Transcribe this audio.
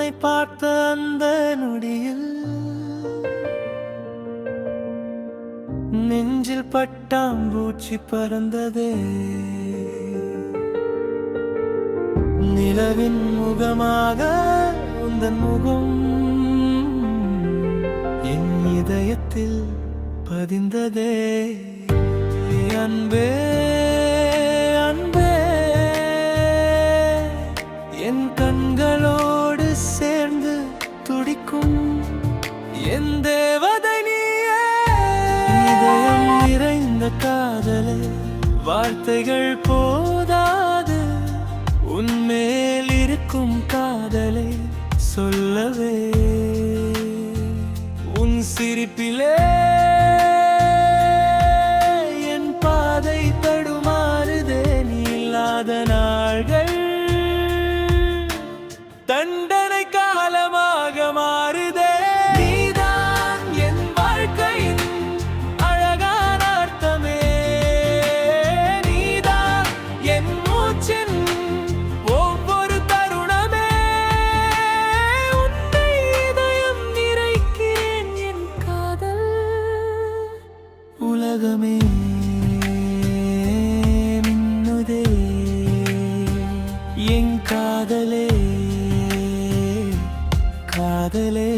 உன்னை பார்த்த அந்த நொடியில் நெஞ்சில் பட்டாம்பூச்சி பறந்ததே. நிலவின் முகமாக உந்தன் முகம் என் இதயத்தில் பதிந்ததே. அன்பே அன்பே என் கண்களோடு சேர்ந்து துடிக்கும் என் தேவதை நீயே. இதயம் நிறைந்த காதலே, வார்த்தைகள் போதாது உன்மேல் இருக்கும் காதலை சொல்லவே. உன் சிரிப்பிலே என் பாதை தடுமாறுதே. நீ இல்லாத நாள்கள் தண்டனை காலமாக மாறுதே. நீதான் என் வாழ்க்கையின் அழகான அர்த்தமே. நீதான் என் மூச்சின் ஒவ்வொரு தருணமே. உன்னை இதயம் நிறைக்கிறேன் என் காதல் உலகமே மின்னுதே. என் காதலே காதலே